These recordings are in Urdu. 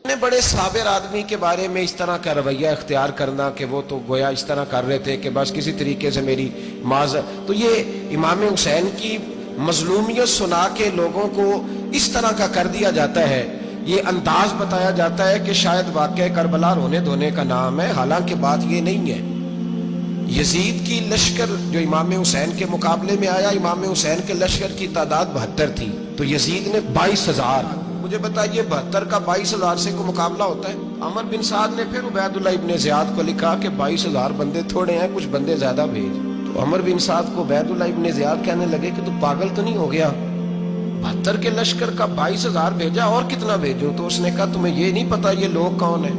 نے بڑے صابر آدمی کے بارے میں اس طرح کا رویہ اختیار کرنا کہ وہ تو گویا اس طرح کر رہے تھے کہ بس کسی طریقے سے میری تو یہ امام حسین کی مظلومیت سنا کے لوگوں کو اس طرح کا کر دیا جاتا ہے، یہ انداز بتایا جاتا ہے کہ شاید واقعہ کربلا رونے دھونے کا نام ہے، حالانکہ بات یہ نہیں ہے۔ یزید کی لشکر جو امام حسین کے مقابلے میں آیا، امام حسین کے لشکر کی تعداد 72 تھی، تو یزید نے 22,000۔ مجھے بتائیے 72 کا 22,000 سے کوئی مقابلہ ہوتا ہے؟ عمر بن سعد نے پھر عبید اللہ ابن زیاد کو لکھا کہ 22,000 بندے تھوڑے ہیں، کچھ بندے زیادہ بھیج۔ تو عمر بن سعد کو عبید اللہ ابن زیاد کہنے لگے کہ تو پاگل تو نہیں ہو گیا، 72 کے لشکر کا 22,000 بھیجا، اور کتنا بھیجوں؟ تو اس نے کہا تمہیں یہ نہیں پتا یہ لوگ کون ہیں؟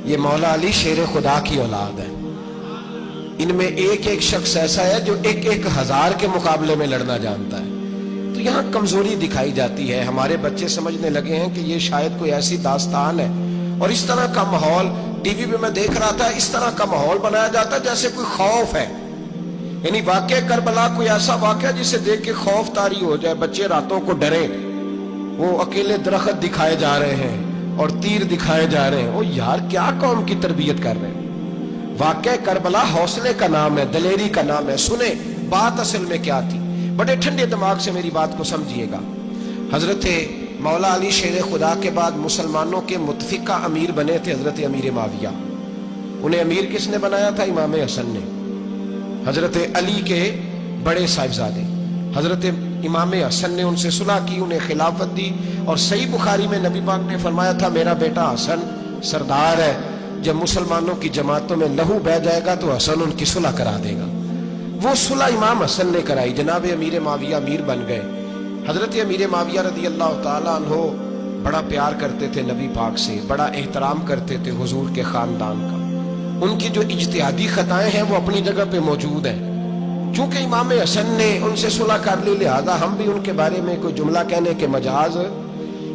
یہ مولا علی شیر خدا کی اولاد ہے، ان میں ایک ایک شخص ایسا ہے جو 1,000 کے مقابلے میں لڑنا جانتا ہے۔ تو یہاں کمزوری دکھائی جاتی ہے، ہمارے بچے سمجھنے لگے ہیں کہ یہ شاید کوئی ایسی داستان ہے، اور اس طرح کا ماحول ٹی وی پہ میں دیکھ رہا تھا، اس طرح کا ماحول بنایا جاتا ہے جیسے کوئی خوف ہے، یعنی واقعہ کربلا کوئی ایسا واقعہ جسے دیکھ کے خوف طاری ہو جائے، بچے راتوں کو ڈرے، وہ اکیلے درخت دکھائے جا رہے ہیں اور تیر دکھائے جا رہے ہیں۔ وہ یار کیا قوم کی تربیت کر رہے ہیں؟ واقعہ کربلا حوصلے کا نام ہے، دلیری کا نام ہے۔ سنیں بات اصل میں کیا تھی، بڑے ٹھنڈے دماغ سے میری بات کو سمجھیے گا۔ حضرت مولا علی شیر خدا کے بعد مسلمانوں کے متفقہ امیر بنے تھے حضرت امیر معاویہ۔ انہیں امیر کس نے بنایا تھا؟ امام حسن نے، حضرت علی کے بڑے صاحبزادے۔ حضرت امام حسن نے ان سے صلح کی، انہیں خلافت دی، اور صحیح بخاری میں نبی پاک نے فرمایا تھا میرا بیٹا حسن سردار ہے، جب مسلمانوں کی جماعتوں میں لہو بہ جائے گا تو حسن ان کی صلح کرا دے گا۔ وہ صلح امام حسن نے کرائی، جناب امیر معاویہ امیر بن گئے۔ حضرت امیر معاویہ رضی اللہ تعالیٰ عنہ بڑا پیار کرتے تھے نبی پاک سے، بڑا احترام کرتے تھے حضور کے خاندان کا۔ ان کی جو اجتہادی خطائیں ہیں وہ اپنی جگہ پہ موجود ہیں، چونکہ امام حسن نے ان سے صلح کر لی، لہذا ہم بھی ان کے بارے میں کوئی جملہ کہنے کے مجاز،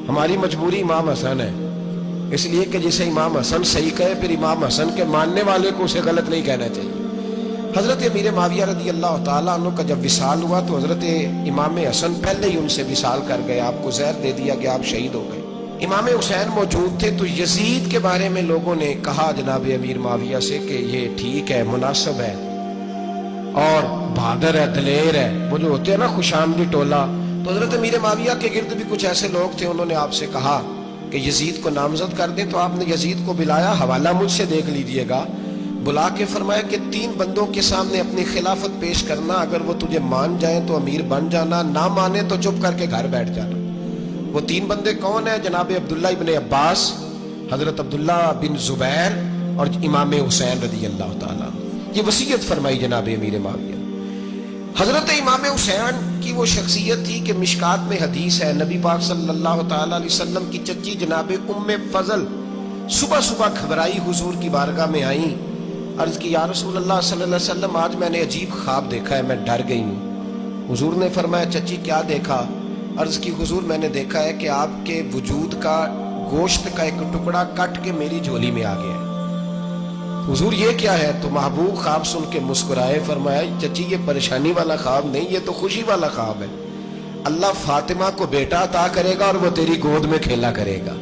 ہماری مجبوری امام حسن ہے، اس لیے کہ جسے امام حسن صحیح کہے پھر امام حسن کے ماننے والے کو اسے غلط نہیں کہنا چاہیے۔ حضرت امیر معاویہ رضی اللہ تعالیٰ عنہ کا جب وصال ہوا تو حضرت امام حسن پہلے ہی ان سے وصال کر گئے، آپ کو زہر دے دیا کہ آپ شہید ہو گئے۔ امام حسین موجود تھے، تو یزید کے بارے میں لوگوں نے کہا جناب امیر معاویہ سے کہ یہ ٹھیک ہے، مناسب ہے، اور بہادر ہے، دلیر ہے، وہ جو ہوتے ہیں نا خوش آمدی ٹولہ۔ تو حضرت امیر معاویہ کے گرد بھی کچھ ایسے لوگ تھے، انہوں نے آپ سے کہا کہ یزید کو نامزد کر دیں، تو آپ نے یزید کو بلایا، حوالہ مجھ سے دیکھ لیجئے گا، بلا کے فرمایا کہ 3 بندوں کے سامنے اپنی خلافت پیش کرنا، اگر وہ تجھے مان جائیں تو امیر بن جانا، نہ مانے تو چپ کر کے گھر بیٹھ جانا۔ وہ 3 بندے کون ہیں؟ جناب عبداللہ ابن عباس، حضرت عبداللہ بن زبیر، اور امام حسین رضی اللہ تعالیٰ۔ یہ وصیت فرمائی جناب امیر معاویہ۔ حضرت امام حسین کی وہ شخصیت تھی کہ مشکات میں حدیث ہے، نبی پاک صلی اللہ تعالیٰ علیہ وسلم کی چچی جناب ام فضل صبح صبح گھبرائی حضور کی بارگاہ میں آئیں، عرض کی یا رسول اللہ صلی اللہ علیہ وسلم آج میں نے عجیب خواب دیکھا ہے، میں ڈر گئی ہوں۔ حضور نے فرمایا چچی کیا دیکھا؟ عرض کی حضور میں نے دیکھا ہے کہ آپ کے وجود کا گوشت کا ایک ٹکڑا کٹ کے میری جھولی میں آ گیا ہے۔ حضور یہ کیا ہے؟ تو محبوب خواب سن کے مسکرائے، فرمایا چچی یہ پریشانی والا خواب نہیں، یہ تو خوشی والا خواب ہے، اللہ فاطمہ کو بیٹا عطا کرے گا اور وہ تیری گود میں کھیلا کرے گا،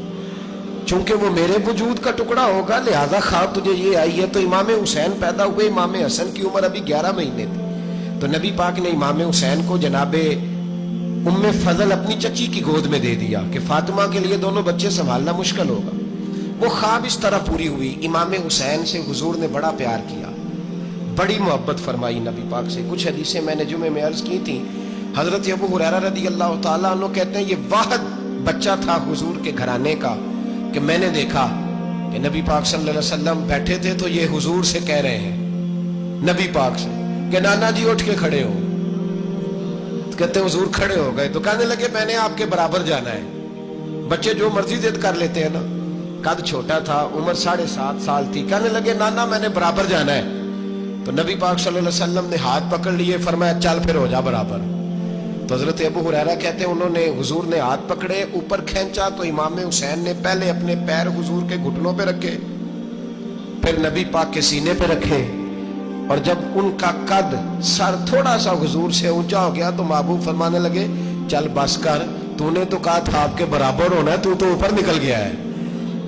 چونکہ وہ میرے وجود کا ٹکڑا ہوگا، لہذا خواب تجھے یہ آئی ہے۔ تو امام حسین پیدا ہوئے، امام حسن کی عمر ابھی 11 مہینے تھی، تو نبی پاک نے امام حسین کو جناب ام فضل اپنی چچی کی گود میں دے دیا کہ فاطمہ کے لیے دونوں بچے سنبھالنا مشکل ہوگا۔ وہ خواب اس طرح پوری ہوئی۔ امام حسین سے حضور نے بڑا پیار کیا، بڑی محبت فرمائی نبی پاک سے۔ کچھ حدیثیں میں نے جمعے میں عرض کی تھیں، حضرت ابو ہریرہ رضی اللہ تعالیٰ عنہ کہتے ہیں یہ واحد بچہ تھا حضور کے گھرانے کا کہ میں نے دیکھا کہ نبی پاک صلی اللہ علیہ وسلم بیٹھے تھے تو یہ حضور سے کہہ رہے ہیں، نبی پاک سے کہ نانا جی اٹھ کے کھڑے ہو، کہتے ہیں حضور کھڑے ہو گئے، تو کہنے لگے میں نے آپ کے برابر جانا ہے۔ بچے جو مرضی ضد کر لیتے ہیں نا، قد چھوٹا تھا، عمر 7.5 سال تھی، کہنے لگے نانا میں نے برابر جانا ہے۔ تو نبی پاک صلی اللہ علیہ وسلم نے ہاتھ پکڑ لیے، فرمایا چل پھر ہو جا برابر۔ تو حضرت ابو ہریرہ کہتے ہیں انہوں نے حضور نے ہاتھ پکڑے، اوپر کھینچا تو امام حسین نے پہلے اپنے پیر حضور کے گھٹنوں پہ رکھے، پھر نبی پاک کے سینے پہ رکھے، اور جب ان کا قد سر تھوڑا سا حضور سے اونچا ہو گیا تو محبوب فرمانے لگے چل بس کر، تو نے تو کہا تھا آپ کے برابر ہونا ہے، تو اوپر نکل گیا ہے۔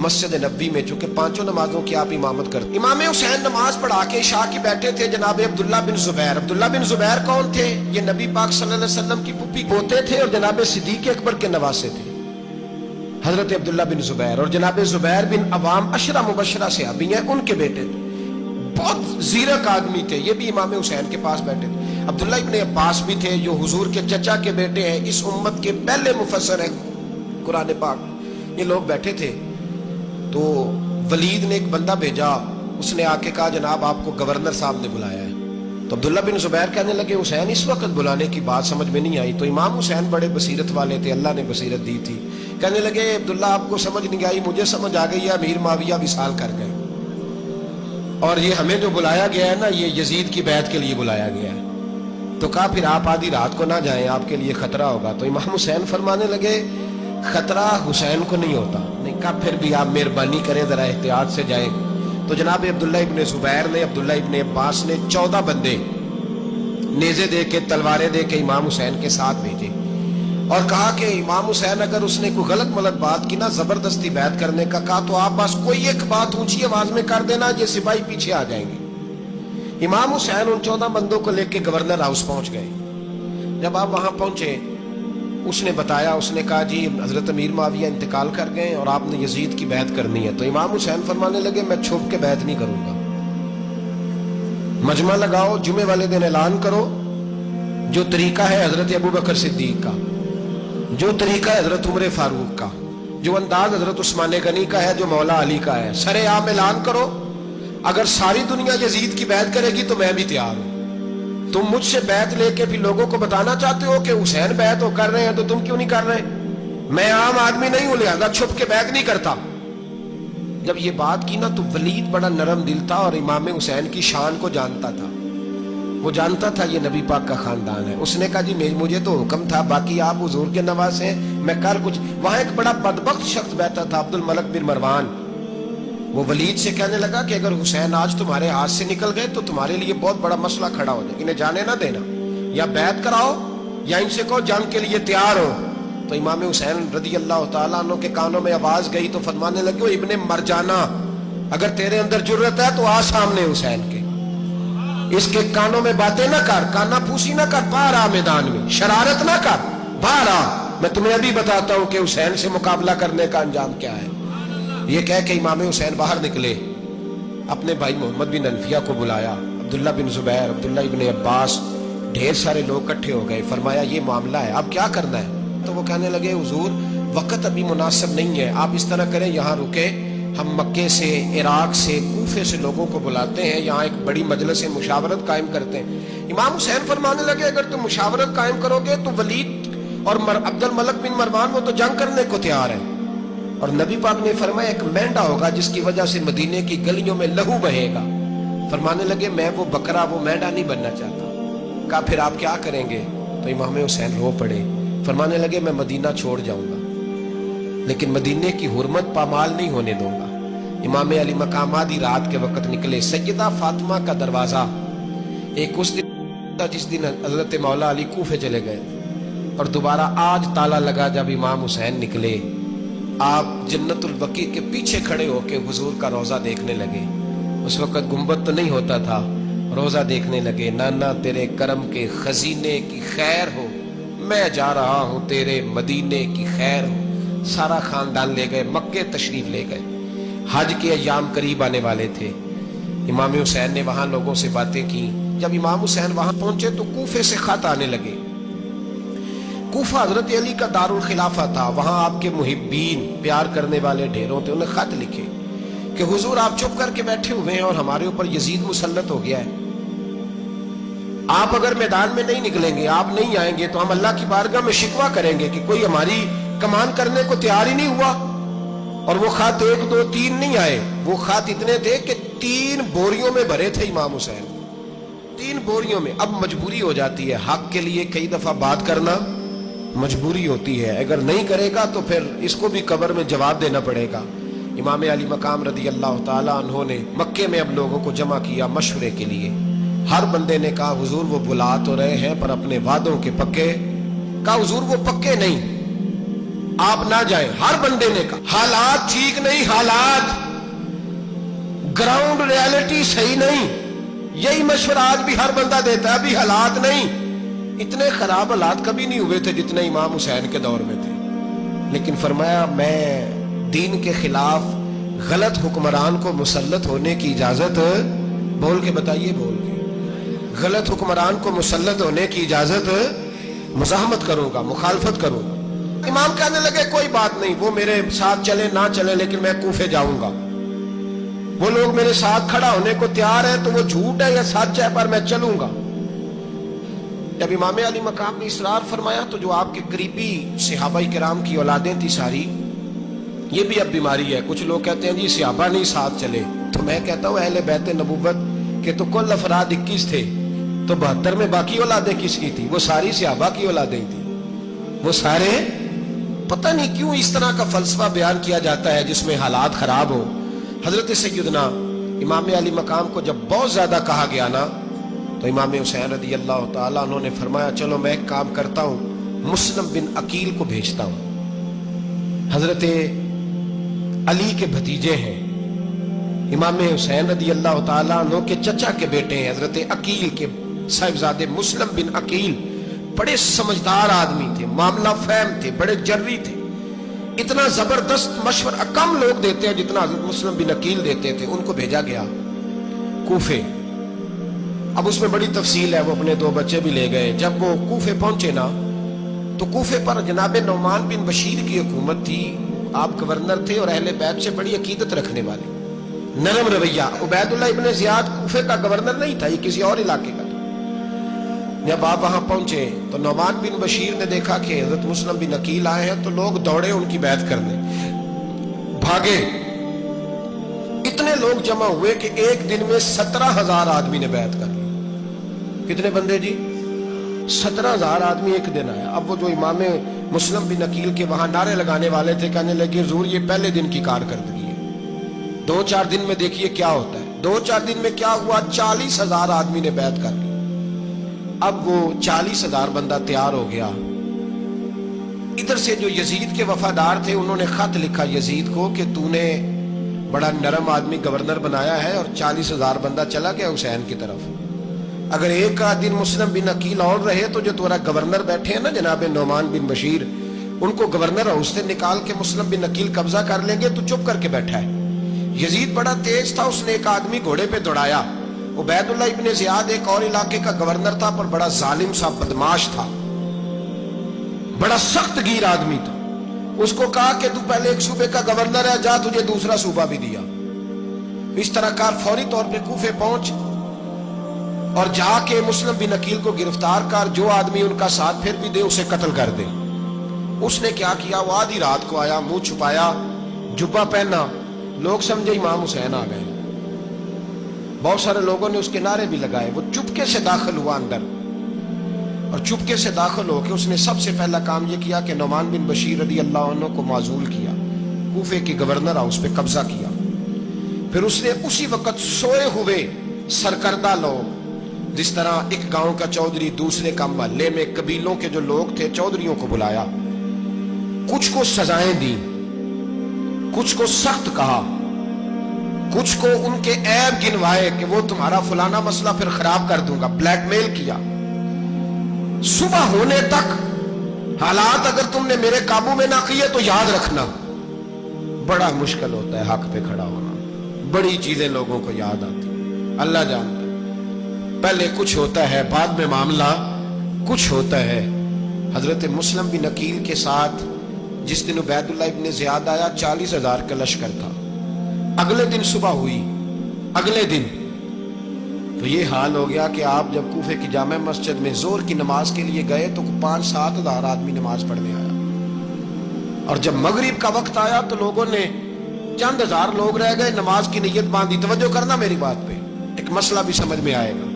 مسجد نبوی میں، چونکہ پانچوں نمازوں کی آپ امامت کرتے. امام حسین نماز پڑھا کے عشاء کی بیٹھے تھے جناب عبداللہ بن زبیر. عبداللہ بن زبیر کون تھے؟ یہ نبی پاک صلی اللہ علیہ وسلم کی پھوپھی پوتے تھے اور جناب صدیق اکبر کے نواسے تھے حضرت عبداللہ بن زبیر. اور جناب زبیر بن عوام عشرہ مبشرہ صحابی ہیں، ان کے بیٹے تھے. بہت زیرک آدمی تھے. یہ بھی امام حسین کے پاس بیٹھے تھے. عبداللہ ابن عباس بھی تھے جو حضور کے چچا کے بیٹے ہیں، اس امت کے پہلے مفسر ہیں قرآن پاک. یہ لوگ بیٹھے تھے تو ولید نے ایک بندہ بھیجا، اس نے آ کے کہا جناب آپ کو گورنر صاحب نے بلایا ہے. تو عبداللہ بن زبیر کہنے لگے حسین اس وقت بلانے کی بات سمجھ میں نہیں آئی. تو امام حسین بڑے بصیرت والے تھے، اللہ نے بصیرت دی تھی. کہنے لگے عبداللہ آپ کو سمجھ نہیں آئی، مجھے سمجھ آ گئی ہے، امیر معاویہ وصال کر گئے اور یہ ہمیں جو بلایا گیا ہے نا یہ یزید کی بیعت کے لیے بلایا گیا ہے. تو کہا پھر آپ آدھی رات کو نہ جائیں، آپ کے لیے خطرہ ہوگا. تو امام حسین فرمانے لگے خطرہ حسین کو نہیں ہوتا. نہیں کہا پھر بھی آپ مہربانی کریں ذرا احتیاط سے جائیں. تو جناب عبداللہ ابن زبیر نے، عبداللہ ابن عباس نے 14 بندے نیزے دے کے تلواریں دے کے امام حسین کے ساتھ بھیجے اور کہا کہ امام حسین اگر اس نے کوئی غلط ملت بات کی نا زبردستی بیعت کرنے کا کہا تو آپ بس کوئی ایک بات اونچی آواز میں کر دینا، یہ سپاہی پیچھے آ جائیں گے. امام حسین ان 14 بندوں کو لے کے گورنر ہاؤس پہنچ گئے. جب آپ وہاں پہنچے اس نے بتایا، اس نے کہا جی حضرت امیر معاویہ انتقال کر گئے اور آپ نے یزید کی بیعت کرنی ہے. تو امام حسین فرمانے لگے میں چھپ کے بیعت نہیں کروں گا. مجمع لگاؤ، جمعے والے دن اعلان کرو، جو طریقہ ہے حضرت ابو بکر صدیق کا، جو طریقہ ہے حضرت عمر فاروق کا، جو انداز حضرت عثمان غنی کا ہے، جو مولا علی کا ہے، سر عام اعلان کرو. اگر ساری دنیا یزید کی بیعت کرے گی تو میں بھی تیار ہوں. تم مجھ سے بیعت لے کے بھی لوگوں کو بتانا چاہتے ہو کہ حسین بیعت وہ کر رہے ہیں تو تم کیوں نہیں کر رہے؟ میں عام آدمی نہیں ہوں لہذا چھپ کے بیعت نہیں کرتا. جب یہ بات کی نا تو ولید بڑا نرم دل تھا اور امام حسین کی شان کو جانتا تھا. وہ جانتا تھا یہ نبی پاک کا خاندان ہے. اس نے کہا جی مجھے تو حکم تھا، باقی آپ حضور کے نواسے ہیں، میں کر کچھ. وہاں ایک بڑا بدبخت شخص بیٹھا تھا عبد الملک بن مروان. وہ ولید سے کہنے لگا کہ اگر حسین آج تمہارے ہاتھ سے نکل گئے تو تمہارے لیے بہت بڑا مسئلہ کھڑا ہو جائے، انہیں جانے نہ دینا، یا بیعت کراؤ یا ان سے کہو جنگ کے لیے تیار ہو. تو امام حسین رضی اللہ تعالیٰ عنہ کے کانوں میں آواز گئی تو فرمانے لگے ابن مرجانہ اگر تیرے اندر جرت ہے تو آ سامنے حسین کے، اس کے کانوں میں باتیں نہ کر، کانا پھوسی نہ کر، باہر آ میدان میں، شرارت نہ کر، باہر آ. میں تمہیں ابھی بتاتا ہوں کہ حسین سے مقابلہ کرنے کا انجام کیا ہے. یہ کہہ کہ امام حسین باہر نکلے، اپنے بھائی محمد بن انفیہ کو بلایا، عبداللہ بن زبیر، عبداللہ ابن عباس، ڈھیر سارے لوگ اکٹھے ہو گئے. فرمایا یہ معاملہ ہے، اب کیا کرنا ہے؟ تو وہ کہنے لگے حضور وقت ابھی مناسب نہیں ہے، آپ اس طرح کریں یہاں رکے، ہم مکے سے، عراق سے، کوفے سے لوگوں کو بلاتے ہیں، یہاں ایک بڑی مجلس مشاورت قائم کرتے ہیں. امام حسین فرمانے لگے اگر تم مشاورت قائم کرو گے تو ولید اور عبد الملک بن مروان وہ تو جنگ کرنے کو تیار ہیں، اور نبی پاک نے فرمایا ایک مینڈا ہوگا جس کی وجہ سے مدینے کی گلیوں میں لہو بہے گا. فرمانے لگے میں وہ بکرا، وہ مینڈا نہیں بننا چاہتا. کہا پھر آپ کیا کریں گے؟ تو امام حسین رو پڑے، فرمانے لگے میں مدینہ چھوڑ جاؤں گا لیکن مدینے کی حرمت پامال نہیں ہونے دوں گا. امام علی مقام آدھی رات کے وقت نکلے. سیدہ فاطمہ کا دروازہ ایک اس دن تھا جس دن حضرت مولا علی کوفے چلے گئے اور دوبارہ آج تالا لگا جب امام حسین نکلے. آپ جنت البقیع کے پیچھے کھڑے ہو کے حضور کا روضہ دیکھنے لگے. اس وقت گنبد تو نہیں ہوتا تھا، روضہ دیکھنے لگے. نانا تیرے کرم کے خزینے کی خیر ہو، میں جا رہا ہوں تیرے مدینے کی خیر ہو. سارا خاندان لے گئے، مکے تشریف لے گئے. حج کے ایام قریب آنے والے تھے. امام حسین نے وہاں لوگوں سے باتیں کی. جب امام حسین وہاں پہنچے تو کوفے سے خط آنے لگے. کوفہ حضرت علی کا دار الخلافہ تھا، وہاں آپ کے محبین، پیار کرنے والے ڈھیروں تھے. انہیں خط لکھے کہ حضور آپ چپ کر کے بیٹھے ہوئے ہیں اور ہمارے اوپر یزید مسلط ہو گیا ہے. آپ اگر میدان میں نہیں نکلیں گے، آپ نہیں آئیں گے تو ہم اللہ کی بارگاہ میں شکوہ کریں گے کہ کوئی ہماری کمان کرنے کو تیار ہی نہیں ہوا. اور وہ خط 1 2 3 نہیں آئے، وہ خط اتنے تھے کہ 3 بوریوں میں بھرے تھے امام حسین، 3 بوریوں میں. اب مجبوری ہو جاتی ہے، حق کے لیے کئی دفعہ بات کرنا مجبوری ہوتی ہے، اگر نہیں کرے گا تو پھر اس کو بھی قبر میں جواب دینا پڑے گا. امام علی مقام رضی اللہ تعالیٰ عنہ نے مکے میں اب لوگوں کو جمع کیا مشورے کے لیے. ہر بندے نے کہا حضور وہ بلا تو رہے ہیں پر اپنے وعدوں کے پکے. کہا حضور وہ پکے نہیں، آپ نہ جائیں. ہر بندے نے کہا حالات ٹھیک نہیں, حالات گراؤنڈ ریالٹی صحیح نہیں. یہی مشورہ آج بھی ہر بندہ دیتا ہے, ابھی حالات نہیں. اتنے خراب حالات کبھی نہیں ہوئے تھے جتنے امام حسین کے دور میں تھے. لیکن فرمایا میں دین کے خلاف غلط حکمران کو مسلط ہونے کی اجازت, بول کے بتائیے, بول کے, غلط حکمران کو مسلط ہونے کی اجازت, مزاحمت کروں گا, مخالفت کروں گا. امام کہنے لگے کوئی بات نہیں, وہ میرے ساتھ چلے نہ چلے لیکن میں کوفے جاؤں گا. وہ لوگ میرے ساتھ کھڑا ہونے کو تیار ہے تو وہ جھوٹ ہے یا سچ ہے, پر میں چلوں گا. جب امام علی مقام نے اصرار فرمایا تو جو آپ کے قریبی صحابہ کرام کی اولادیں تھی ساری, یہ بھی اب بیماری ہے. کچھ لوگ کہتے ہیں جی صحابہ نہیں ساتھ چلے, تو میں کہتا ہوں اہل بیت نبوت کے تو کل افراد 21 تھے, تو 72 میں باقی اولادیں کس کی تھی؟ وہ ساری صحابہ کی اولادیں تھی. وہ سارے, پتہ نہیں کیوں اس طرح کا فلسفہ بیان کیا جاتا ہے جس میں حالات خراب ہو. حضرت سیدنا امام علی مقام کو جب بہت زیادہ کہا گیا نا, تو امام حسین رضی اللہ تعالیٰ انہوں نے فرمایا چلو میں ایک کام کرتا ہوں, مسلم بن عقیل کو بھیجتا ہوں. حضرت علی کے بھتیجے ہیں, امام حسین رضی اللہ تعالیٰ عنہ کے چچا کے بیٹے ہیں, حضرت عقیل کے صاحبزادے مسلم بن عقیل. بڑے سمجھدار آدمی تھے, معاملہ فہم تھے, بڑے جری تھے. اتنا زبردست مشورہ کم لوگ دیتے ہیں جتنا حضرت مسلم بن عقیل دیتے تھے. ان کو بھیجا گیا کوفے. اب اس میں بڑی تفصیل ہے, وہ اپنے 2 بچے بھی لے گئے. جب وہ کوفے پہنچے نا, تو کوفے پر جناب نعمان بن بشیر کی حکومت تھی. آپ گورنر تھے اور اہل بیت سے بڑی عقیدت رکھنے والے, نرم رویہ. عبید اللہ ابن زیاد کوفے کا گورنر نہیں تھا, یہ کسی اور علاقے کا تھا. جب آپ وہاں پہنچے تو نعمان بن بشیر نے دیکھا کہ حضرت مسلم بن عقیل آئے ہیں, تو لوگ دوڑے ان کی بیعت کرنے, بھاگے. اتنے لوگ جمع ہوئے کہ ایک دن میں 17,000 آدمی نے بیعت کر لی. کتنے بندے جی؟ 17,000 آدمی ایک دن آیا. اب وہ جو امام مسلم بن عقیل کے وہاں نعرے لگانے والے تھے, کہنے لگے حضور یہ پہلے دن کی کارکردگی ہے, 2-4 دن میں دیکھیے کیا ہوتا ہے. 2-4 دن میں کیا ہوا, 40,000 آدمی نے بیعت کر لی. اب وہ 40,000 بندہ تیار ہو گیا. ادھر سے جو یزید کے وفادار تھے انہوں نے خط لکھا یزید کو کہ تو نے بڑا نرم آدمی گورنر بنایا ہے اور 40,000 بندہ چلا گیا حسین کی طرف. اگر ایک دن مسلم بن عقیل اور رہے تو جو تمہارا گورنر بیٹھے ہیں نا جناب نعمان بن بشیر, ان کو گورنر ہاؤس سے نکال کے مسلم بن عقیل قبضہ کر لیں گے. تو چپ کر کے بیٹھا ہے. یزید بڑا تیز تھا, اس نے ایک آدمی گھوڑے پہ دوڑایا. عبید اللہ ابن زیاد ایک اور علاقے کا گورنر تھا, پر بڑا ظالم سا بدماش تھا, بڑا سخت گیر آدمی تھا. اس کو کہا کہ تو پہلے ایک صوبے کا گورنر ہے, جا تجھے دوسرا صوبہ بھی دیا. اس طرح کار فوری طور پہ کوفے پہنچ اور جا کے مسلم بن عقیل کو گرفتار کر, جو آدمی ان کا ساتھ پھر بھی دے اسے قتل کر دے. اس نے کیا کیا, وہ آدھی رات کو آیا, منہ چھپایا, جبہ پہنا, لوگ سمجھے امام حسین آ گئے. بہت سارے لوگوں نے اس کے نعرے بھی لگائے. وہ چپکے سے داخل ہوا اندر, اور چپکے سے داخل ہو کے اس نے سب سے پہلا کام یہ کیا کہ نعمان بن بشیر رضی اللہ عنہ کو معزول کیا, کوفے کی گورنر ہاؤس پہ قبضہ کیا. پھر اس نے اسی وقت سوئے ہوئے سرکردہ لوگ, جس طرح ایک گاؤں کا چودھری دوسرے کا محلے میں قبیلوں کے جو لوگ تھے چودھریوں کو بلایا, کچھ کو سزائیں دی, کچھ کو سخت کہا, کچھ کو ان کے عیب گنوائے کہ وہ تمہارا فلانا مسئلہ پھر خراب کر دوں گا, بلیک میل کیا. صبح ہونے تک حالات اگر تم نے میرے قابو میں نہ کیے تو یاد رکھنا بڑا مشکل ہوتا ہے حق پہ کھڑا ہونا. بڑی چیزیں لوگوں کو یاد آتی ہیں, اللہ جانتا ہے. پہلے کچھ ہوتا ہے, بعد میں معاملہ کچھ ہوتا ہے. حضرت مسلم بن عقیل کے ساتھ جس دن عبید اللہ ابن زیاد آیا 40,000 کا لشکر تھا. اگلے دن صبح ہوئی, اگلے دن تو یہ حال ہو گیا کہ آپ جب کوفے کی جامع مسجد میں زور کی نماز کے لیے گئے تو 5-7 ہزار آدمی نماز پڑھنے آیا, اور جب مغرب کا وقت آیا تو لوگوں نے چند ہزار لوگ رہ گئے, نماز کی نیت باندھی. توجہ کرنا میری بات پہ, ایک مسئلہ بھی سمجھ میں آئے گا.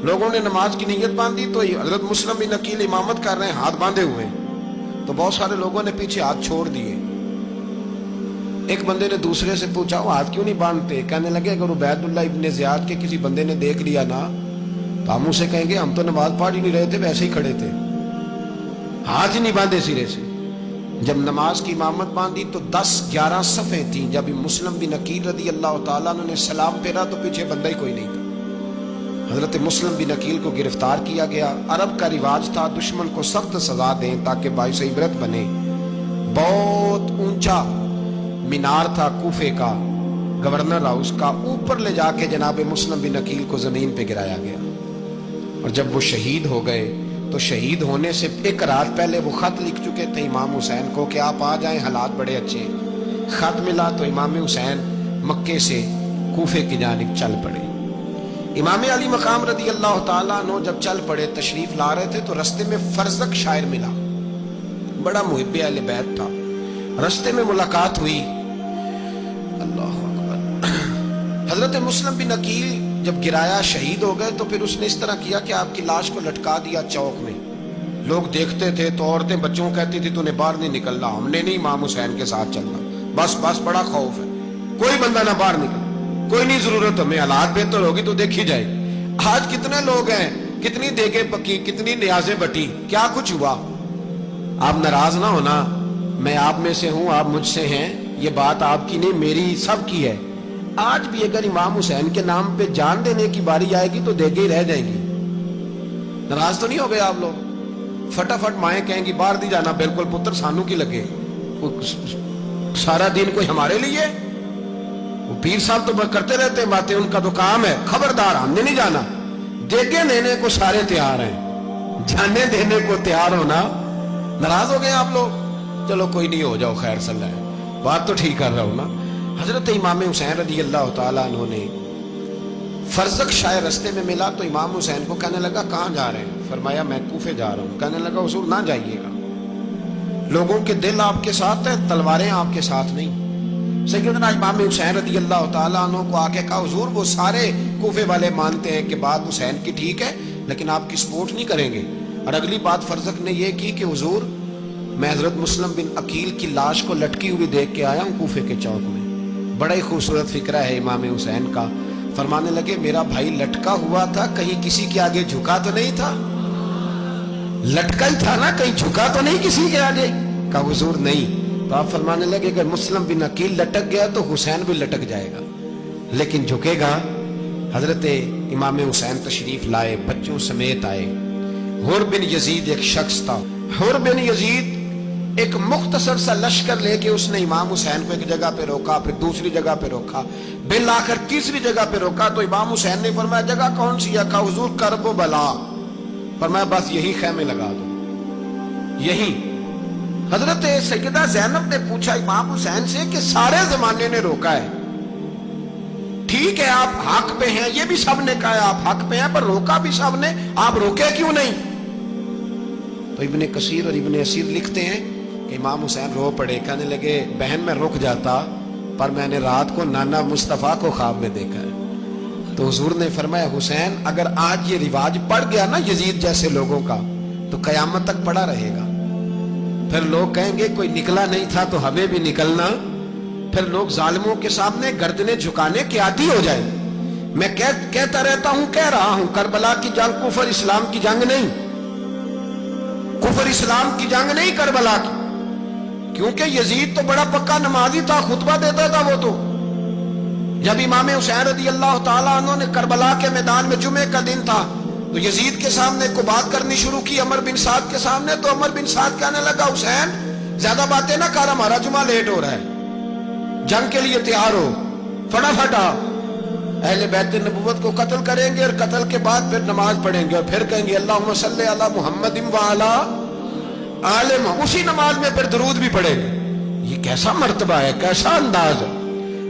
لوگوں نے نماز کی نیت باندھی تو حضرت مسلم بن عقیل امامت کر رہے ہیں, ہاتھ باندھے ہوئے, تو بہت سارے لوگوں نے پیچھے ہاتھ چھوڑ دیے. ایک بندے نے دوسرے سے پوچھا وہ ہاتھ کیوں نہیں باندھتے؟ کہنے لگے اگر عبید اللہ ابن زیاد کے کسی بندے نے دیکھ لیا نا تو ہم اسے کہیں گے ہم تو نماز پڑھ ہی نہیں رہے تھے, ویسے ہی کھڑے تھے, ہاتھ ہی نہیں باندھے سرے سے. جب نماز کی امامت باندھی تو 10-11 صفیں تھیں. جب مسلم بن عقیل رضی اللہ تعالیٰ عنہ نے سلام پھیرا تو پیچھے بندہ ہی کوئی نہیں تھا. حضرت مسلم بن عقیل کو گرفتار کیا گیا. عرب کا رواج تھا دشمن کو سخت سزا دیں تاکہ باعث عبرت بنے. بہت اونچا مینار تھا کوفے کا، گورنر ہاؤس کا، اوپر لے جا کے جناب مسلم بن عقیل کو زمین پہ گرایا گیا. اور جب وہ شہید ہو گئے تو شہید ہونے سے ایک رات پہلے وہ خط لکھ چکے تھے امام حسین کو کہ آپ آ جائیں، حالات بڑے اچھے. خط ملا تو امام حسین مکے سے کوفے کی جانب چل پڑے. امام علی مقام رضی اللہ تعالیٰ عنہ جب چل پڑے تشریف لا رہے تھے تو رستے میں فرزق شاعر ملا، بڑا محب اہل بیت تھا. رستے میں ملاقات ہوئی. اللہ اکبر. حضرت مسلم بن عقیل جب گرایا شہید ہو گئے تو پھر اس نے اس طرح کیا کہ آپ کی لاش کو لٹکا دیا چوک میں. لوگ دیکھتے تھے تو عورتیں بچوں کہتی تھی تو نے باہر نہیں نکلنا، ہم نے نہیں امام حسین کے ساتھ چلنا، بس بڑا خوف ہے، کوئی بندہ نہ باہر نکل، کوئی نہیں ضرورت ہمیں، حالات بہتر ہوگی تو دیکھی جائے. آج کتنے لوگ ہیں، کتنی دیگیں پکی، کتنی نیازیں بٹی، کیا کچھ ہوا. آپ ناراض نہ ہونا، میں آپ میں سے ہوں، آپ مجھ سے ہیں، یہ بات آپ کی نہیں میری سب کی ہے. آج بھی اگر امام حسین کے نام پہ جان دینے کی باری آئے گی تو دیگیں ہی رہ جائیں گی. ناراض تو نہیں ہو گئے آپ لوگ؟ فٹافٹ مائیں کہیں گی باہر نہیں جانا، بالکل پتر سانو کی لگے، سارا دن کوئی ہمارے لیے. وہ پیر صاحب تو کرتے رہتے ہیں باتیں، ان کا تو کام ہے. خبردار ہم نے نہیں جانا. دیگیں دینے کو سارے تیار ہیں، جانے دینے کو تیار ہونا. ناراض ہو گئے آپ لوگ؟ چلو کوئی نہیں، ہو جاؤ، خیر صلی اللہ ہے، بات تو ٹھیک کر رہا ہوں نا. حضرت امام حسین رضی اللہ تعالیٰ عنہ نے فرزق شاعر رستے میں ملا تو امام حسین کو کہنے لگا کہاں جا رہے ہیں؟ فرمایا میں کوفے جا رہا ہوں. کہنے لگا حضور نہ جائیے گا، لوگوں کے دل آپ کے ساتھ ہیں، تلواریں آپ کے ساتھ نہیں. سیدنا امام حسین رضی اللہ تعالیٰ عنہ کو آ کے کہا حضور وہ سارے کوفے والے مانتے ہیں کہ بات حسین کی ٹھیک ہے لیکن آپ کی سپورٹ نہیں کریں گے. اور اگلی بات فرزق نے یہ کی کہ حضور میں حضرت مسلم بن عقیل کی لاش کو لٹکی ہوئی دیکھ کے آیا ہوں کوفے کے چوک میں. بڑا ہی خوبصورت فکرہ ہے امام حسین کا. فرمانے لگے میرا بھائی لٹکا ہوا تھا، کہیں کسی کے آگے جھکا تو نہیں تھا؟ لٹکا ہی تھا نا، کہیں جھکا تو نہیں کسی کے آگے؟ کہا حضور نہیں. تو آپ فرمانے لگے اگر مسلم بن عقیل لٹک گیا تو حسین بھی لٹک جائے گا، لیکن جھکے گا. حضرت امام حسین تشریف لائے، بچوں سمیت آئے. حر بن یزید ایک شخص تھا. حر بن یزید ایک مختصر سا لشکر لے کے اس نے امام حسین کو ایک جگہ پہ روکا، پھر دوسری جگہ پہ روکا، بالآخر تیسری جگہ پہ روکا. تو امام حسین نے فرمایا جگہ کون سی ہے؟ کہا حضور کرب و بلا. فرمایا بس یہی خیمے لگا دو، یہی. حضرت سیدہ زینب نے پوچھا امام حسین سے کہ سارے زمانے نے روکا ہے، ٹھیک ہے آپ حق پہ ہیں، یہ بھی سب نے کہا آپ حق پہ ہیں، پر روکا بھی سب نے، آپ روکے کیوں نہیں؟ تو ابن کثیر اور ابن اسیر لکھتے ہیں کہ امام حسین رو پڑے. کہنے لگے بہن میں رک جاتا پر میں نے رات کو نانا مصطفیٰ کو خواب میں دیکھا ہے. تو حضور نے فرمایا حسین اگر آج یہ رواج پڑ گیا نا یزید جیسے لوگوں کا تو قیامت تک پڑا رہے گا. پھر لوگ کہیں گے کوئی نکلا نہیں تھا تو ہمیں بھی نکلنا. پھر لوگ ظالموں کے سامنے گردنیں جھکانے کے عادی ہو جائیں. میں کہتا رہتا ہوں، کہہ رہا ہوں، کربلا کی جنگ کفر اسلام کی جنگ نہیں، کفر اسلام کی جنگ نہیں کربلا کی. کیونکہ یزید تو بڑا پکا نمازی تھا، خطبہ دیتا تھا. وہ تو جب امام حسین رضی اللہ تعالیٰ عنہ نے کربلا کے میدان میں جمعے کا دن تھا تو یزید کے سامنے کو بات کرنی شروع کی عمر بن سعد کے سامنے. تو عمر بن سعد کہنے لگا حسین زیادہ باتیں نہ کر، ہمارا جمعہ لیٹ ہو رہا ہے، جنگ کے لیے تیار ہو، فٹافٹ آ. اہل بیت نبوت کو قتل کریں گے اور قتل کے بعد پھر نماز پڑھیں گے اور پھر کہیں گے اللہم صلی علی محمد وعلی آل محمد، اسی نماز میں پھر درود بھی پڑھیں گے. یہ کیسا مرتبہ ہے، کیسا انداز ہے.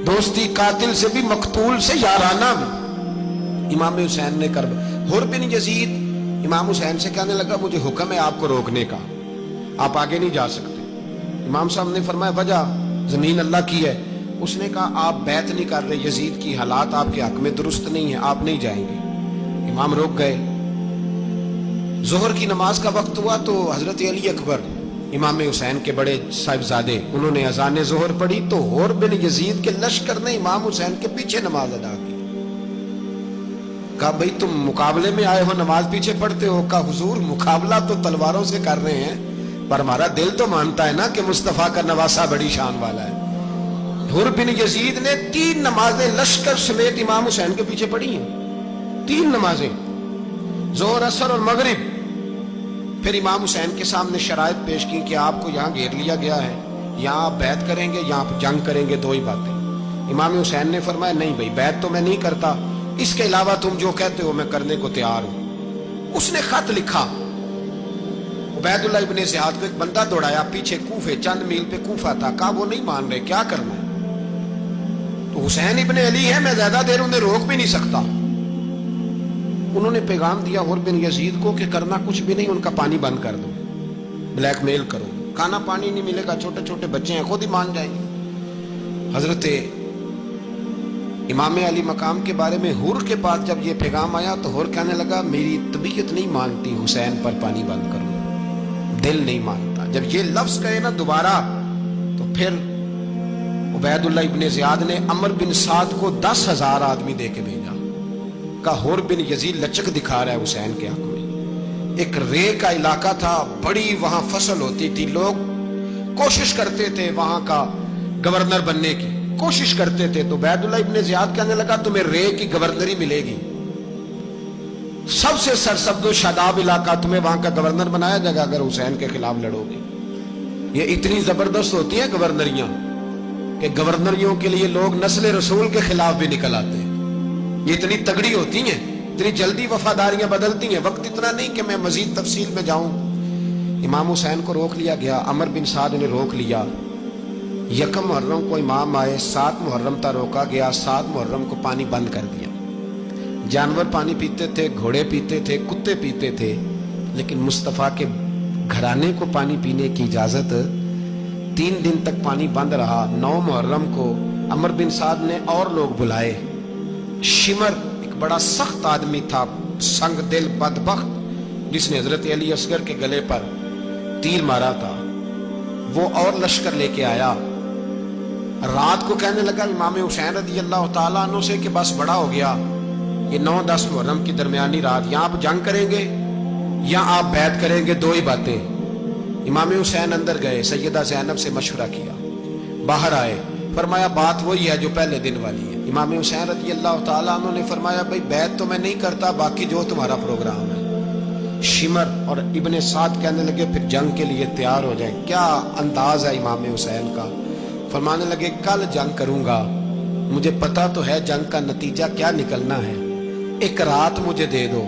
دوستی قاتل سے بھی، مقتول سے یارانہ بھی. امام حسین نے کر. حر بن یزید امام حسین سے کہنے لگا مجھے حکم ہے آپ کو روکنے کا، آپ آگے نہیں جا سکتے. امام صاحب نے فرمایا وجہ؟ زمین اللہ کی ہے. اس نے کہا آپ بیعت نہیں کر رہے، یزید کی حالات آپ کے حق میں درست نہیں ہیں، آپ نہیں جائیں گے. امام روک گئے. ظہر کی نماز کا وقت ہوا تو حضرت علی اکبر امام حسین کے بڑے صاحبزادے انہوں نے اذان ظہر پڑھی تو حر بن یزید کے لشکر نے امام حسین کے پیچھے نماز ادا کی. کہا بھئی تم مقابلے میں آئے ہو، نماز پیچھے پڑھتے ہو؟ کہا حضور مقابلہ تو تلواروں سے کر رہے ہیں، پر ہمارا دل تو مانتا ہے نا کہ مصطفیٰ کا نواسہ بڑی شان والا ہے۔ حر بن یزید نے 3 نمازیں لشکر سمیت امام حسین کے پیچھے پڑھی ہیں، 3 نمازیں، ظہر عصر اور مغرب۔ پھر امام حسین کے سامنے شرائط پیش کی کہ آپ کو یہاں گھیر لیا گیا ہے، یہاں آپ بیعت کریں گے، یہاں آپ جنگ کریں گے، 2 ہی باتیں۔ امام حسین نے فرمایا نہیں بھائی، بیعت تو میں نہیں کرتا، اس کے علاوہ تم جو کہتے ہو میں کرنے کو تیار ہوں۔ اس نے خط لکھا، عبید اللہ ابن زیاد کو ایک بندہ دوڑایا پیچھے، کوفے چند میل پہ کوفہ تھا، کہا وہ نہیں مان رہے، کیا کرنا ہے؟ تو حسین ابن علی ہے، میں زیادہ دیر انہیں روک بھی نہیں سکتا۔ انہوں نے پیغام دیا حر بن یزید کو کہ کرنا کچھ بھی نہیں، ان کا پانی بند کر دو، بلیک میل کرو، کھانا پانی نہیں ملے گا، چھوٹے چھوٹے بچے ہیں، خود ہی مان جائیں گے۔ حضرت امام علی مقام کے بارے میں حر کے پاس جب یہ پیغام آیا تو حر کہنے لگا میری طبیعت نہیں مانتی حسین پر پانی بند کروں، دل نہیں مانتا۔ جب یہ لفظ کہے نا دوبارہ تو پھر عبید اللہ ابن زیاد نے عمر بن سعد کو 10,000 آدمی دے کے بھیجا، کہا حر بن یزید لچک دکھا رہا ہے حسین کے حق میں۔ ایک رے کا علاقہ تھا، بڑی وہاں فصل ہوتی تھی، لوگ کوشش کرتے تھے وہاں کا گورنر بننے کی، کوشش کرتے تھے۔ تو عبید اللہ ابن زیاد کہنے لگا تمہیں رے کی گورنری ملے گی، سب سے سرسبز و شاداب علاقہ، تمہیں وہاں کا گورنر بنایا جائے گا اگر حسین کے خلاف لڑو گے۔ یہ اتنی زبردست ہوتی ہیں گورنریاں کہ گورنریوں کے لیے لوگ نسل رسول کے خلاف بھی نکل آتے ہیں، یہ اتنی تگڑی ہوتی ہیں، اتنی جلدی وفاداریاں بدلتی ہیں۔ وقت اتنا نہیں کہ میں مزید تفصیل میں جاؤں۔ امام حسین کو روک لیا گیا، عمر بن سعد نے روک لیا۔ 1 محرم کو امام آئے، 7 محرم تا روکا گیا، 7 محرم کو پانی بند کر دیا۔ جانور پانی پیتے تھے، گھوڑے پیتے تھے، کتے پیتے تھے، لیکن مصطفیٰ کے گھرانے کو پانی پینے کی اجازت 3 دن تک پانی بند رہا۔ 9 محرم کو عمر بن سعد نے اور لوگ بلائے۔ شمر ایک بڑا سخت آدمی تھا، سنگ دل بدبخت، جس نے حضرت علی اصغر کے گلے پر تیر مارا تھا، وہ اور لشکر لے کے آیا۔ رات کو کہنے لگا امام حسین رضی اللہ تعالیٰ عنہ سے کہ بس بڑا ہو گیا، یہ 9-10 محرم کی درمیانی رات، یہاں آپ جنگ کریں گے یا آپ بیعت کریں گے، 2 ہی باتیں۔ امام حسین اندر گئے، سیدہ زینب سے مشورہ کیا، باہر آئے، فرمایا بات وہی ہے جو پہلے دن والی ہے۔ امام حسین رضی اللہ تعالیٰ عنہ نے فرمایا بھائی بیعت تو میں نہیں کرتا، باقی جو تمہارا پروگرام ہے۔ شمر اور ابن سعد کہنے لگے پھر جنگ کے لیے تیار ہو جائیں۔ کیا انداز ہے امام حسین کا، فرمانے لگے کل جنگ کروں گا، مجھے پتا تو ہے جنگ کا نتیجہ کیا نکلنا ہے، 1 رات مجھے دے دو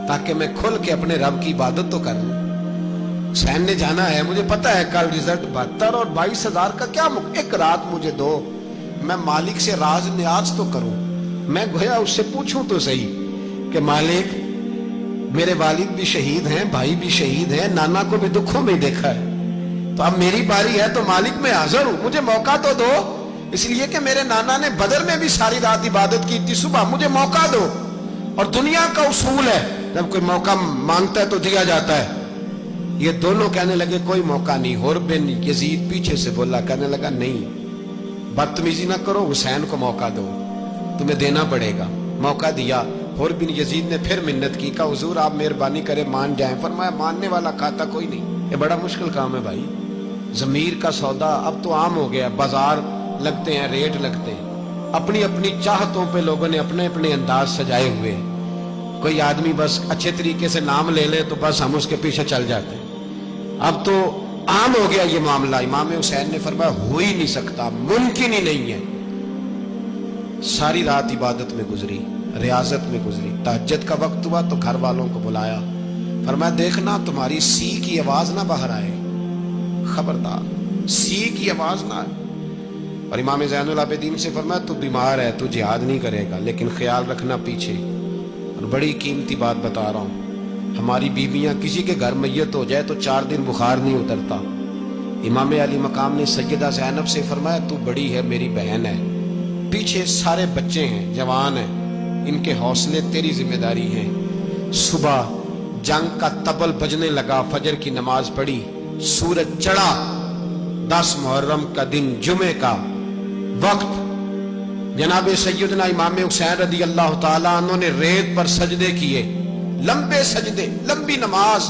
تاکہ میں کھل کے اپنے رب کی عبادت تو کروں۔ حسین نے جانا ہے، مجھے پتا ہے کل رزلٹ 72 اور 22,000 کا کیا 1 رات مجھے دو، میں مالک سے راز نیاز تو کروں، میں گویا اس سے پوچھوں تو صحیح کہ مالک میرے والد بھی شہید ہیں، بھائی بھی شہید ہیں، نانا کو بھی دکھوں میں دیکھا ہے، تو اب میری باری ہے تو مالک میں حاضر ہوں، مجھے موقع تو دو، اس لیے کہ میرے نانا نے بدر میں بھی ساری رات عبادت کی تھی، صبح مجھے موقع دو۔ اور دنیا کا اصول ہے جب کوئی موقع مانگتا ہے تو دیا جاتا ہے۔ یہ دونوں کہنے لگے کوئی موقع نہیں۔ حر بن یزید پیچھے سے بولا، کہنے لگا نہیں، بدتمیزی نہ کرو، حسین کو موقع دو، تمہیں دینا پڑے گا۔ موقع دیا۔ حر بن یزید نے پھر منت کی، کہا حضور آپ مہربانی کرے مان جائیں۔ فرمایا ماننے والا کھاتا کوئی نہیں، یہ بڑا مشکل کام ہے بھائی، ضمیر کا سودا اب تو عام ہو گیا، بازار لگتے ہیں، ریٹ لگتے ہیں، اپنی اپنی چاہتوں پہ لوگوں نے اپنے اپنے انداز سجائے ہوئے۔ کوئی آدمی بس اچھے طریقے سے نام لے لے تو بس ہم اس کے پیچھے چل جاتے ہیں، اب تو عام ہو گیا یہ معاملہ۔ امام حسین نے فرمایا ہو ہی نہیں سکتا، ممکن ہی نہیں ہے۔ ساری رات عبادت میں گزری، ریاضت میں گزری، تہجد کا وقت ہوا تو گھر والوں کو بلایا، فرمایا دیکھنا تمہاری سی کی آواز نہ باہر آئے، خبردار سی کی آواز نہ آئے۔ اور امام زین العابدین سے فرمایا تو بیمار ہے، تو جہاد نہیں کرے گا، لیکن خیال رکھنا پیچھے۔ اور بڑی قیمتی بات بتا رہا ہوں، ہماری بیویاں کسی کے گھر میت ہو جائے تو 4 دن بخار نہیں اترتا۔ امام علی مقام نے سیدہ زینب سے فرمایا تو بڑی ہے، میری بہن ہے، پیچھے سارے بچے ہیں، جوان ہیں، ان کے حوصلے تیری ذمہ داری ہیں۔ صبح جنگ کا طبل بجنے لگا، فجر کی نماز پڑھی، سورج چڑھا، 10 محرم کا دن، جمعے کا وقت، جناب سیدنا امام حسین رضی اللہ تعالیٰ عنہ نے ریت پر سجدے کیے، لمبے سجدے، لمبی نماز،